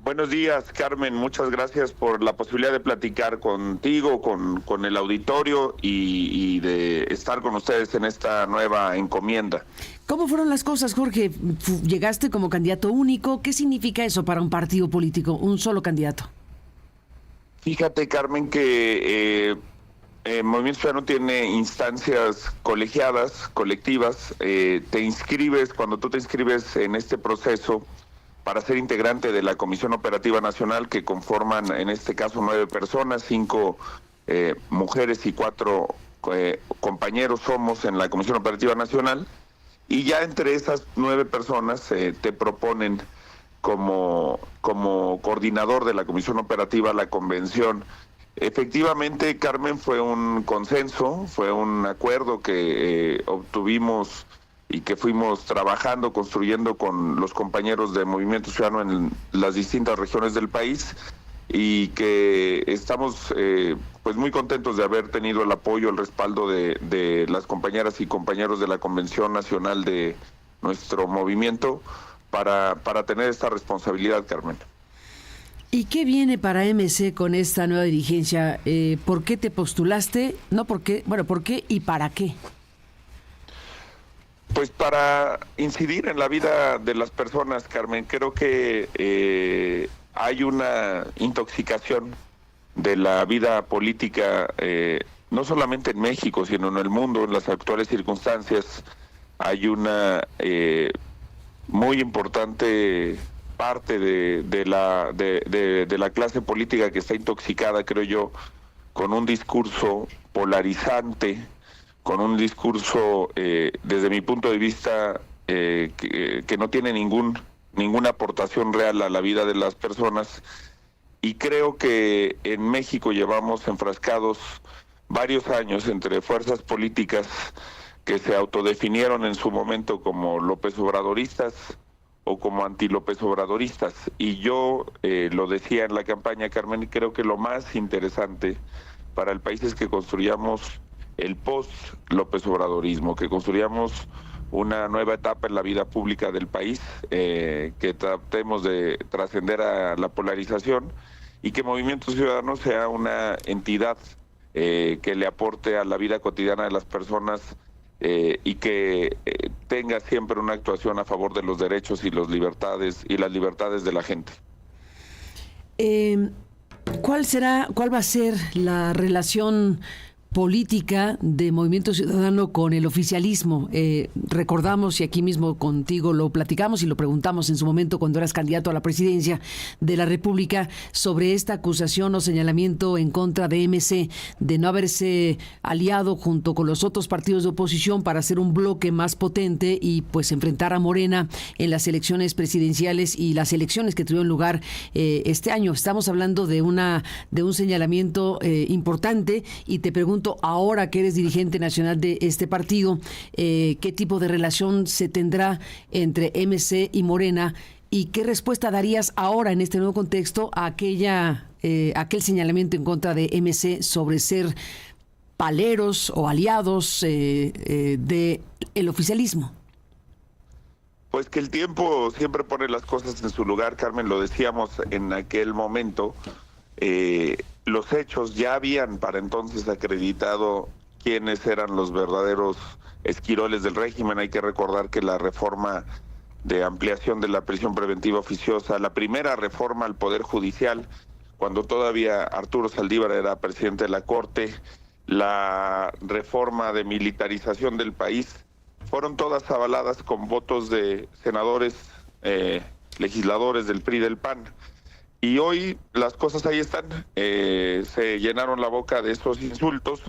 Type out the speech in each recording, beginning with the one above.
Buenos días, Carmen. Muchas gracias por la posibilidad de platicar contigo, con el auditorio y de estar con ustedes en esta nueva encomienda. ¿Cómo fueron las cosas, Jorge? ¿Llegaste como candidato único? ¿Qué significa eso para un partido político, un solo candidato? Fíjate, Carmen, que Movimiento Ciudadano tiene instancias colegiadas, colectivas. Cuando tú te inscribes en este proceso para ser integrante de la Comisión Operativa Nacional, que conforman en este caso 9 personas, 5 mujeres y 4 compañeros somos en la Comisión Operativa Nacional, y ya entre esas 9 personas te proponen como coordinador de la Comisión Operativa la convención. Efectivamente, Carmen, fue un consenso, fue un acuerdo que obtuvimos y que fuimos trabajando, construyendo con los compañeros de Movimiento Ciudadano en las distintas regiones del país, y que estamos pues muy contentos de haber tenido el apoyo, el respaldo de las compañeras y compañeros de la Convención Nacional de nuestro movimiento para tener esta responsabilidad, Carmen. ¿Y qué viene para MC con esta nueva dirigencia? ¿Por qué te postulaste? No, ¿por qué? Bueno, ¿por qué y para qué? Pues para incidir en la vida de las personas, Carmen. Creo que hay una intoxicación de la vida política, no solamente en México, sino en el mundo, en las actuales circunstancias. Hay una muy importante parte de la clase política que está intoxicada, creo yo, con un discurso polarizante, con un discurso, desde mi punto de vista, que no tiene ninguna aportación real a la vida de las personas. Y creo que en México llevamos enfrascados varios años entre fuerzas políticas que se autodefinieron en su momento como López Obradoristas o como anti-López Obradoristas. Y yo lo decía en la campaña, Carmen, y creo que lo más interesante para el país es que construyamos el post-López Obradorismo, que construyamos una nueva etapa en la vida pública del país, que tratemos de trascender a la polarización y que Movimiento Ciudadano sea una entidad que le aporte a la vida cotidiana de las personas, y que tenga siempre una actuación a favor de los derechos y las libertades de la gente. ¿Cuál va a ser la relación política de Movimiento Ciudadano con el oficialismo? Recordamos, y aquí mismo contigo lo platicamos y lo preguntamos en su momento cuando eras candidato a la presidencia de la República, sobre esta acusación o señalamiento en contra de MC de no haberse aliado junto con los otros partidos de oposición para hacer un bloque más potente y pues enfrentar a Morena en las elecciones presidenciales y las elecciones que tuvieron lugar este año. Estamos hablando de un señalamiento importante, y te pregunto, ahora que eres dirigente nacional de este partido, ¿qué tipo de relación se tendrá entre MC y Morena? ¿Y qué respuesta darías ahora en este nuevo contexto a aquel señalamiento en contra de MC sobre ser paleros o aliados de el oficialismo? Pues que el tiempo siempre pone las cosas en su lugar, Carmen. Lo decíamos en aquel momento. Los hechos ya habían para entonces acreditado quiénes eran los verdaderos esquiroles del régimen. Hay que recordar que la reforma de ampliación de la prisión preventiva oficiosa, la primera reforma al Poder Judicial, cuando todavía Arturo Saldívar era presidente de la Corte, la reforma de militarización del país, fueron todas avaladas con votos de senadores, legisladores del PRI y del PAN. Y hoy las cosas ahí están. Se llenaron la boca de esos insultos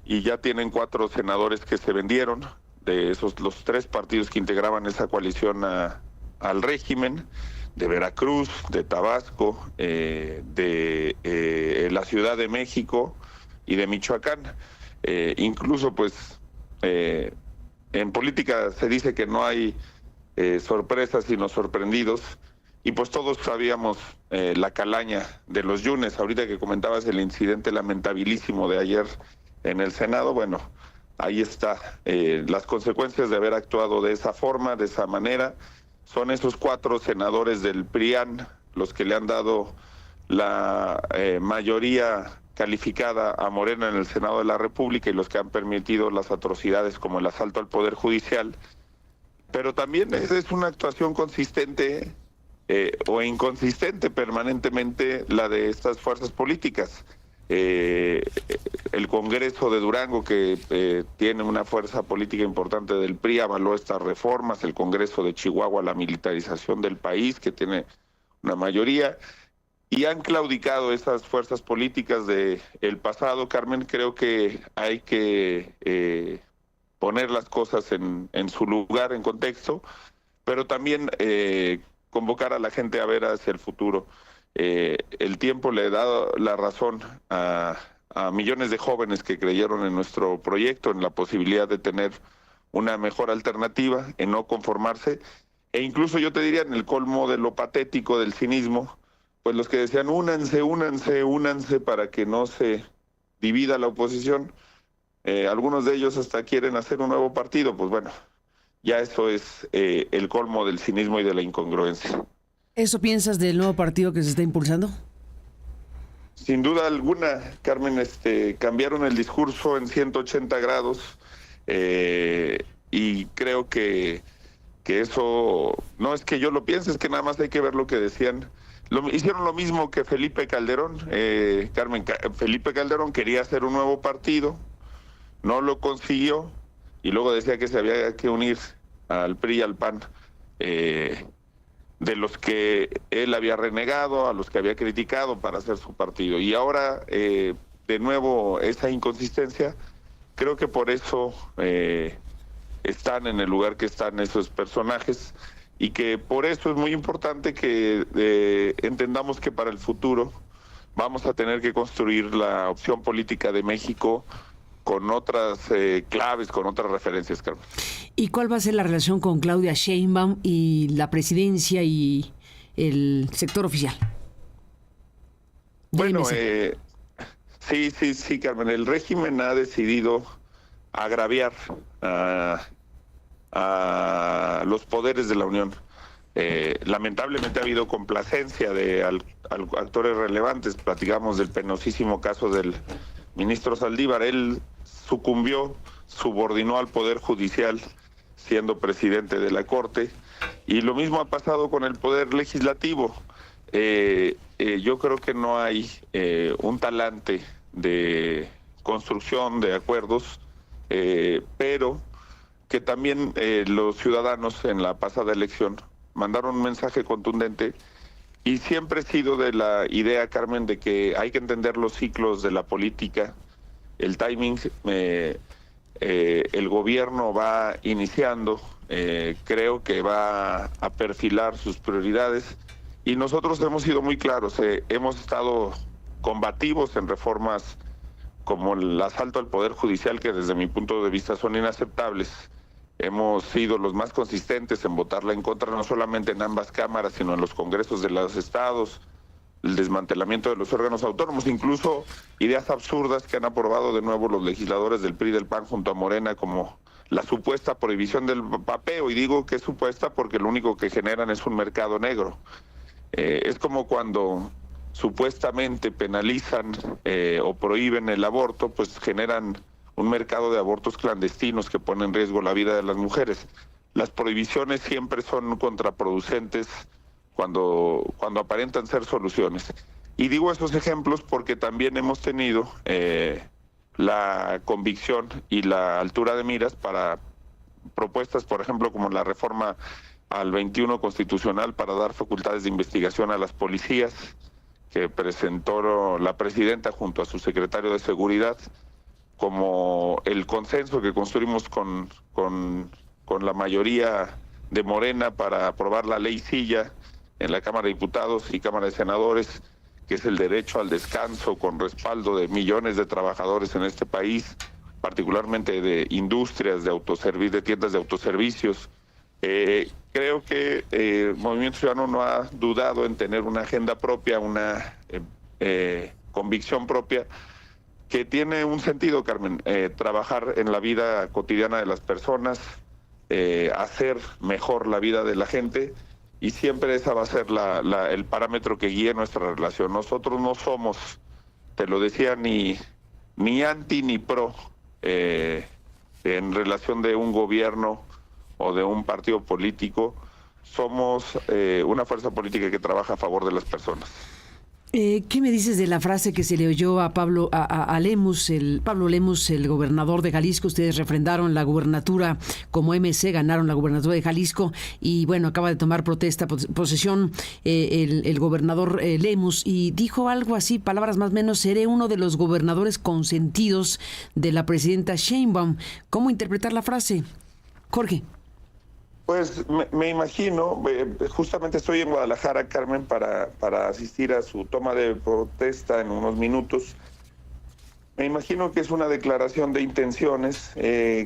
y ya tienen 4 senadores que se vendieron de los 3 partidos que integraban esa coalición al régimen, de Veracruz, de Tabasco, de la Ciudad de México y de Michoacán. Incluso pues en política se dice que no hay sorpresas sino sorprendidos. Y pues todos sabíamos la calaña de los Yunes. Ahorita que comentabas el incidente lamentabilísimo de ayer en el Senado, bueno, ahí está. Las consecuencias de haber actuado de esa forma, de esa manera, son esos 4 senadores del PRIAN los que le han dado la mayoría calificada a Morena en el Senado de la República y los que han permitido las atrocidades como el asalto al Poder Judicial. Pero también es una actuación consistente o inconsistente permanentemente la de estas fuerzas políticas. El Congreso de Durango, que tiene una fuerza política importante del PRI, avaló estas reformas. El Congreso de Chihuahua, la militarización del país, que tiene una mayoría, y han claudicado esas fuerzas políticas del pasado. Carmen, creo que hay que poner las cosas en su lugar, en contexto, pero también convocar a la gente a ver hacia el futuro. El tiempo le ha dado la razón a millones de jóvenes que creyeron en nuestro proyecto, en la posibilidad de tener una mejor alternativa, en no conformarse, e incluso yo te diría en el colmo de lo patético del cinismo, pues los que decían únanse para que no se divida la oposición, algunos de ellos hasta quieren hacer un nuevo partido. Pues bueno, ya eso es el colmo del cinismo y de la incongruencia. ¿Eso piensas del nuevo partido que se está impulsando? Sin duda alguna, Carmen, cambiaron el discurso en 180 grados y creo que eso no es que yo lo piense, es que nada más hay que ver lo que decían. Hicieron lo mismo que Felipe Calderón. Carmen, Felipe Calderón quería hacer un nuevo partido, no lo consiguió y luego decía que se había que unir al PRI y al PAN, de los que él había renegado, a los que había criticado para hacer su partido. Y ahora, de nuevo, esa inconsistencia, creo que por eso están en el lugar que están esos personajes, y que por eso es muy importante que entendamos que para el futuro vamos a tener que construir la opción política de México con otras claves, con otras referencias, Carmen. ¿Y cuál va a ser la relación con Claudia Sheinbaum y la presidencia y el sector oficial? Bueno, sí, Carmen, el régimen ha decidido agraviar a los poderes de la Unión. Lamentablemente ha habido complacencia de actores relevantes. Platicamos del penosísimo caso del ministro Saldívar. Él sucumbió, subordinó al Poder Judicial siendo presidente de la Corte, y lo mismo ha pasado con el Poder Legislativo. Yo creo que no hay un talante de construcción de acuerdos, pero que también los ciudadanos en la pasada elección mandaron un mensaje contundente, y siempre he sido de la idea, Carmen, de que hay que entender los ciclos de la política, el timing. El gobierno va iniciando, creo que va a perfilar sus prioridades, y nosotros hemos sido muy claros, hemos estado combativos en reformas como el asalto al Poder Judicial, que desde mi punto de vista son inaceptables. Hemos sido los más consistentes en votarla en contra, no solamente en ambas cámaras, sino en los congresos de los estados, el desmantelamiento de los órganos autónomos, incluso ideas absurdas que han aprobado de nuevo los legisladores del PRI y del PAN junto a Morena, como la supuesta prohibición del vapeo, y digo que es supuesta porque lo único que generan es un mercado negro. Es como cuando supuestamente penalizan o prohíben el aborto, pues generan un mercado de abortos clandestinos que pone en riesgo la vida de las mujeres. Las prohibiciones siempre son contraproducentes cuando aparentan ser soluciones. Y digo esos ejemplos porque también hemos tenido la convicción y la altura de miras para propuestas, por ejemplo, como la reforma al 21 constitucional para dar facultades de investigación a las policías, que presentó la presidenta junto a su secretario de Seguridad, como el consenso que construimos con la mayoría de Morena para aprobar la ley Silla en la Cámara de Diputados y Cámara de Senadores, que es el derecho al descanso con respaldo de millones de trabajadores en este país, particularmente de industrias, de tiendas de autoservicios. Creo que Movimiento Ciudadano no ha dudado en tener una agenda propia, una convicción propia, que tiene un sentido, Carmen, trabajar en la vida cotidiana de las personas, hacer mejor la vida de la gente, y siempre esa va a ser el parámetro que guíe nuestra relación. Nosotros no somos, te lo decía, ni anti ni pro en relación de un gobierno o de un partido político. Somos una fuerza política que trabaja a favor de las personas. ¿Qué me dices de la frase que se le oyó a Pablo Lemus, Pablo Lemus, el gobernador de Jalisco? Ustedes refrendaron la gubernatura como MC, ganaron la gubernatura de Jalisco y bueno, acaba de tomar posesión el gobernador Lemus y dijo algo así, palabras más o menos: seré uno de los gobernadores consentidos de la presidenta Sheinbaum. ¿Cómo interpretar la frase, Jorge? Pues me imagino, justamente estoy en Guadalajara, Carmen, para asistir a su toma de protesta en unos minutos. Me imagino que es una declaración de intenciones,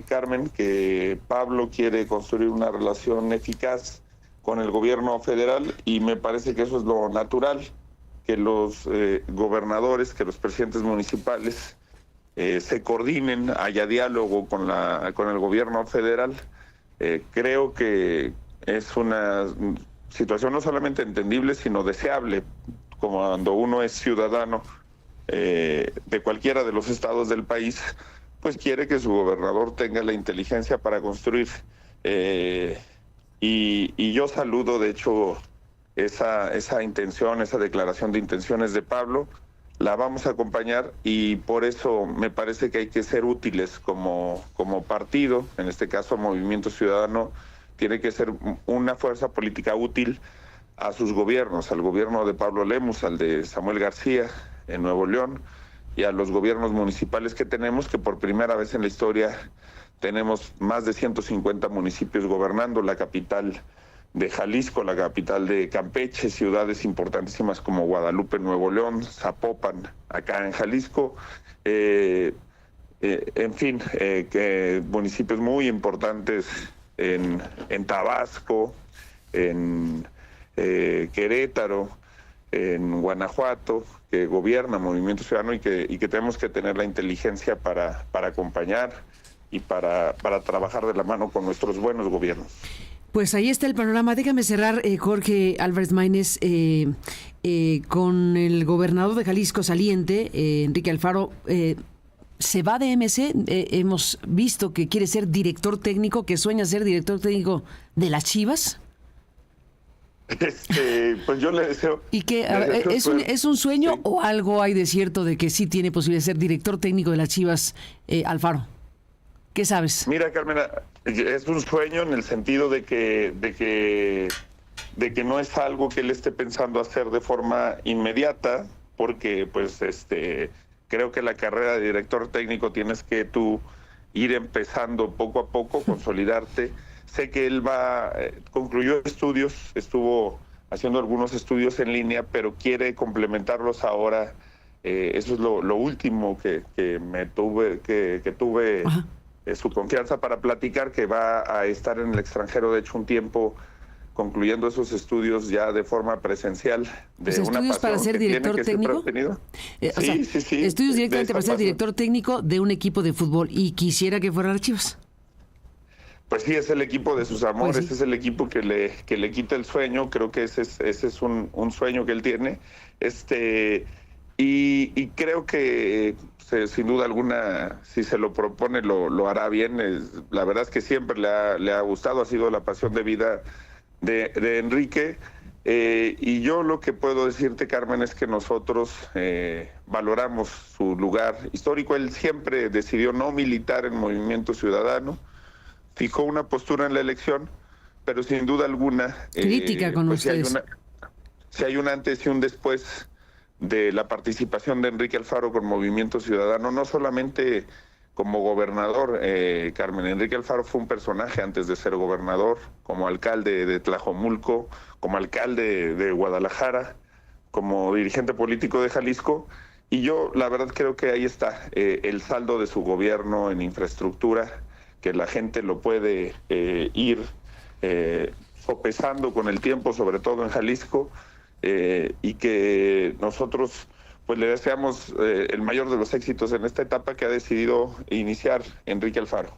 Carmen, que Pablo quiere construir una relación eficaz con el gobierno federal y me parece que eso es lo natural, que los gobernadores, que los presidentes municipales se coordinen, haya diálogo con el gobierno federal. Creo que es una situación no solamente entendible, sino deseable, como cuando uno es ciudadano de cualquiera de los estados del país, pues quiere que su gobernador tenga la inteligencia para construir. Y yo saludo, de hecho, esa intención, esa declaración de intenciones de Pablo. La vamos a acompañar y por eso me parece que hay que ser útiles como partido. En este caso, Movimiento Ciudadano tiene que ser una fuerza política útil a sus gobiernos, al gobierno de Pablo Lemus, al de Samuel García en Nuevo León y a los gobiernos municipales que tenemos, que por primera vez en la historia tenemos más de 150 municipios gobernando, la capital de Jalisco, la capital de Campeche, ciudades importantísimas como Guadalupe, Nuevo León, Zapopan, acá en Jalisco, en fin, que municipios muy importantes en Tabasco, en Querétaro, en Guanajuato, que gobierna Movimiento Ciudadano y que tenemos que tener la inteligencia para acompañar y para trabajar de la mano con nuestros buenos gobiernos. Pues ahí está el panorama. Déjame cerrar, Jorge Álvarez Maínez, con el gobernador de Jalisco saliente, Enrique Alfaro. Se va de MC. Hemos visto que quiere ser director técnico, que sueña ser director técnico de las Chivas. Pues yo le deseo. ¿Y qué? ¿Es un sueño sí, o algo hay de cierto de que sí tiene posibilidad de ser director técnico de las Chivas, Alfaro? ¿Qué sabes? Mira, Carmen, es un sueño en el sentido de que no es algo que él esté pensando hacer de forma inmediata, porque pues creo que la carrera de director técnico tienes que tú ir empezando poco a poco, consolidarte. Sé que él concluyó estudios, estuvo haciendo algunos estudios en línea, pero quiere complementarlos ahora. Eso es lo último que tuve su confianza para platicar, que va a estar en el extranjero, de hecho, un tiempo concluyendo esos estudios ya de forma presencial. ¿Estudios para ser director técnico? Sí. Estudios directamente para ser director técnico de un equipo de fútbol y quisiera que fuera las Chivas. Pues sí, es el equipo de sus amores, pues sí. Es el equipo que le quita el sueño. Creo que ese es un sueño que él tiene. Y creo que sin duda alguna, si se lo propone, lo hará bien. La verdad es que siempre le ha gustado, ha sido la pasión de vida de Enrique. Y yo lo que puedo decirte, Carmen, es que nosotros valoramos su lugar histórico. Él siempre decidió no militar en Movimiento Ciudadano, fijó una postura en la elección, pero sin duda alguna... Crítica con pues ustedes. Si hay un antes y un después de la participación de Enrique Alfaro con Movimiento Ciudadano, no solamente como gobernador, Carmen. Enrique Alfaro fue un personaje antes de ser gobernador, como alcalde de Tlajomulco, como alcalde de Guadalajara, como dirigente político de Jalisco, y yo la verdad creo que ahí está el saldo de su gobierno en infraestructura, que la gente lo puede ir sopesando con el tiempo, sobre todo en Jalisco, y que nosotros pues le deseamos el mayor de los éxitos en esta etapa que ha decidido iniciar Enrique Alfaro.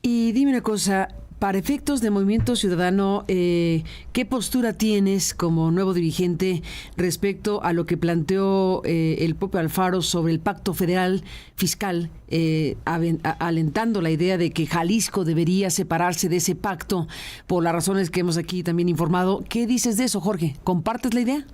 Y dime una cosa, Para efectos de Movimiento Ciudadano, ¿qué postura tienes como nuevo dirigente respecto a lo que planteó el propio Alfaro sobre el pacto federal fiscal, alentando la idea de que Jalisco debería separarse de ese pacto por las razones que hemos aquí también informado? ¿Qué dices de eso, Jorge? ¿Compartes la idea?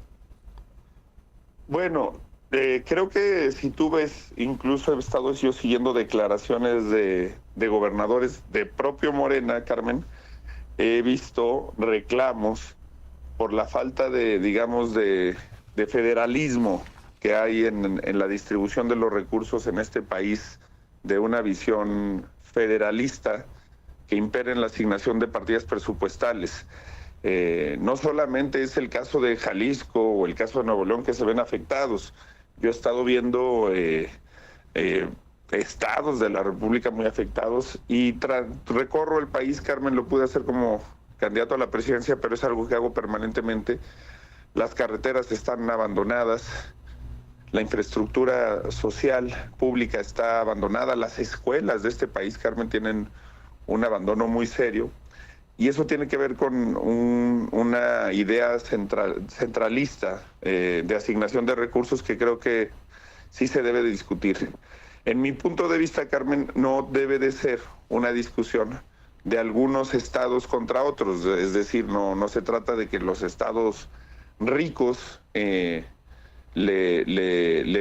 Bueno, creo que si tú ves, incluso he estado yo siguiendo declaraciones de gobernadores de propio Morena, Carmen, he visto reclamos por la falta de, digamos, de federalismo que hay en la distribución de los recursos en este país, de una visión federalista que impera en la asignación de partidas presupuestales. No solamente es el caso de Jalisco o el caso de Nuevo León que se ven afectados. Yo he estado viendo estados de la República muy afectados y recorro el país, Carmen, lo pude hacer como candidato a la presidencia, pero es algo que hago permanentemente. Las carreteras están abandonadas, la infraestructura social pública está abandonada, las escuelas de este país, Carmen, tienen un abandono muy serio. Y eso tiene que ver con una idea centralista de asignación de recursos que creo que sí se debe de discutir. En mi punto de vista, Carmen, no debe de ser una discusión de algunos estados contra otros. Es decir, no se trata de que los estados ricos le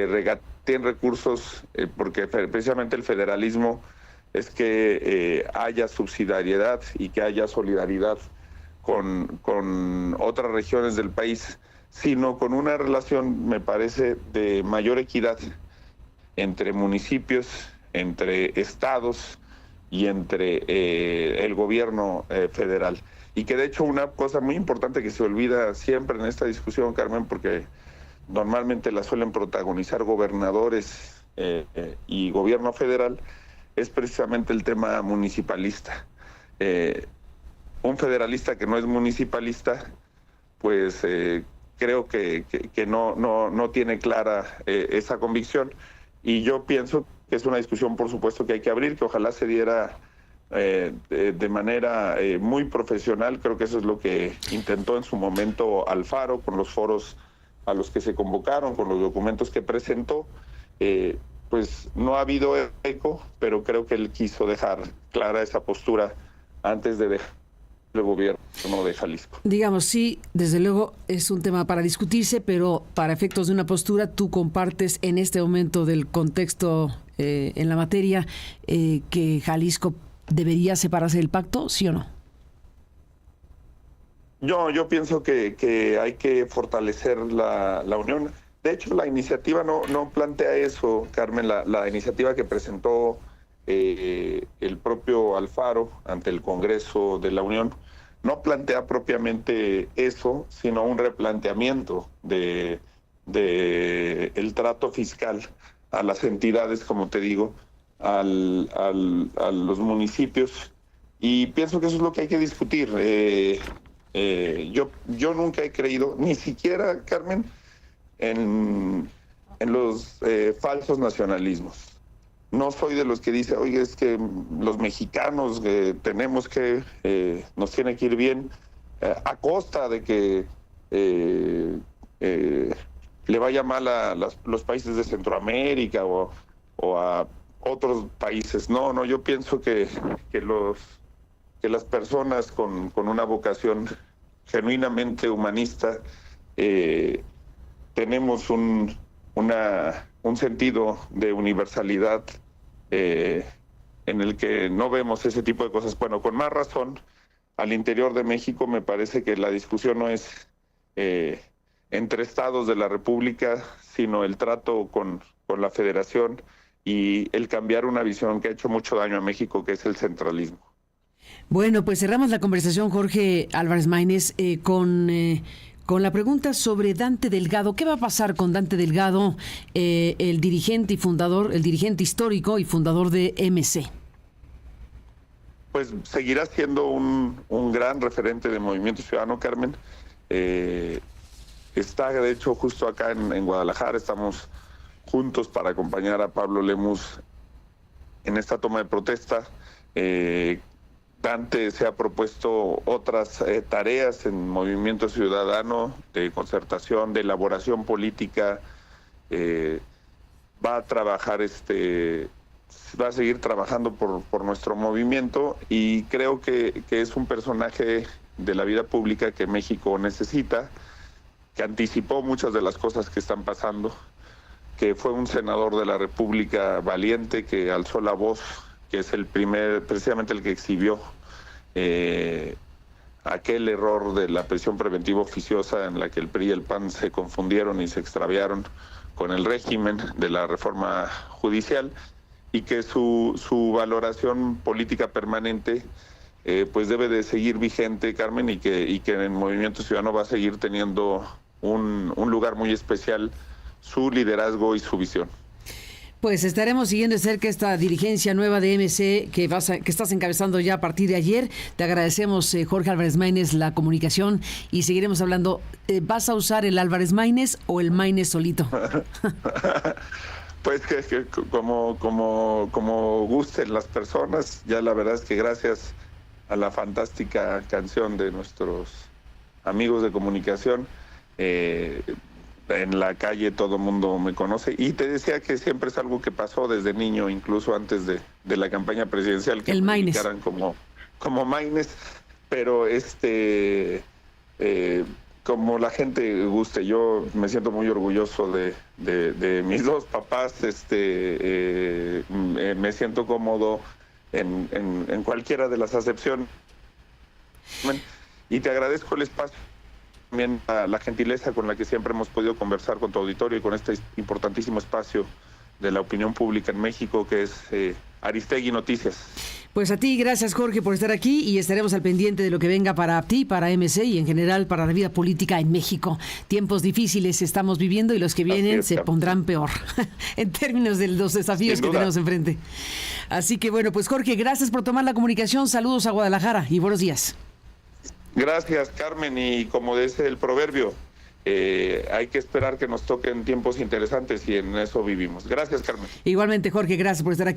regateen recursos, porque precisamente el federalismo es que haya subsidiariedad y que haya solidaridad con otras regiones del país, sino con una relación, me parece, de mayor equidad entre municipios, entre estados y entre el gobierno federal. Y que de hecho una cosa muy importante que se olvida siempre en esta discusión, Carmen, porque normalmente la suelen protagonizar gobernadores y gobierno federal, es precisamente el tema municipalista. Un federalista que no es municipalista, pues creo que no tiene clara esa convicción. Y yo pienso que es una discusión, por supuesto, que hay que abrir, que ojalá se diera de manera muy profesional. Creo que eso es lo que intentó en su momento Alfaro, con los foros a los que se convocaron, con los documentos que presentó. Pues no ha habido eco, pero creo que él quiso dejar clara esa postura antes de dejar el gobierno de Jalisco. Digamos, sí, desde luego es un tema para discutirse, pero para efectos de una postura, ¿tú compartes en este momento del contexto en la materia que Jalisco debería separarse del pacto, sí o no? Yo pienso que hay que fortalecer la unión. De hecho, la iniciativa no plantea eso, Carmen. La iniciativa que presentó el propio Alfaro ante el Congreso de la Unión no plantea propiamente eso, sino un replanteamiento de el trato fiscal a las entidades, como te digo, a los municipios. Y pienso que eso es lo que hay que discutir. Yo nunca he creído, ni siquiera, Carmen, en los falsos nacionalismos. No soy de los que dice, oye, es que los mexicanos tenemos que, nos tiene que ir bien a costa de que le vaya mal a los países de Centroamérica o a otros países. No, yo pienso que las personas con una vocación genuinamente humanista tenemos un sentido de universalidad en el que no vemos ese tipo de cosas. Bueno, con más razón, al interior de México me parece que la discusión no es entre estados de la República, sino el trato con la Federación y el cambiar una visión que ha hecho mucho daño a México, que es el centralismo. Bueno, pues cerramos la conversación, Jorge Álvarez Maínez, con la pregunta sobre Dante Delgado. ¿Qué va a pasar con Dante Delgado, el dirigente histórico y fundador de MC? Pues seguirá siendo un gran referente de Movimiento Ciudadano, Carmen. Está, de hecho, justo acá en Guadalajara. Estamos juntos para acompañar a Pablo Lemus en esta toma de protesta. Dante se ha propuesto otras tareas en Movimiento Ciudadano, de concertación, de elaboración política. Va a trabajar, va a seguir trabajando por nuestro movimiento, y creo que es un personaje de la vida pública que México necesita, que anticipó muchas de las cosas que están pasando, que fue un senador de la República valiente, que alzó la voz, que es precisamente el que exhibió aquel error de la prisión preventiva oficiosa en la que el PRI y el PAN se confundieron y se extraviaron con el régimen de la reforma judicial, y que su valoración política permanente pues debe de seguir vigente, Carmen, y que en Movimiento Ciudadano va a seguir teniendo un lugar muy especial su liderazgo y su visión. Pues estaremos siguiendo de cerca esta dirigencia nueva de MC que estás encabezando ya a partir de ayer. Te agradecemos, Jorge Álvarez Maínez, la comunicación, y seguiremos hablando. ¿Vas a usar el Álvarez Maínez o el Maínez solito? Pues que como gusten las personas. Ya la verdad es que gracias a la fantástica canción de nuestros amigos de comunicación, en la calle todo el mundo me conoce, y te decía que siempre es algo que pasó desde niño, incluso antes de la campaña presidencial, que me indicaran como Maínez, pero como la gente guste. Yo me siento muy orgulloso de mis dos papás, me siento cómodo en cualquiera de las acepciones, y te agradezco el espacio, también a la gentileza con la que siempre hemos podido conversar con tu auditorio y con este importantísimo espacio de la opinión pública en México, que es Aristegui Noticias. Pues a ti, gracias, Jorge, por estar aquí, y estaremos al pendiente de lo que venga para ti, para MC y en general para la vida política en México. Tiempos difíciles estamos viviendo, y los que vienen se pondrán peor en términos de los desafíos que tenemos enfrente. Así que bueno, pues Jorge, gracias por tomar la comunicación. Saludos a Guadalajara y buenos días. Gracias, Carmen, y como dice el proverbio, hay que esperar que nos toquen tiempos interesantes, y en eso vivimos. Gracias, Carmen. Igualmente, Jorge, gracias por estar aquí.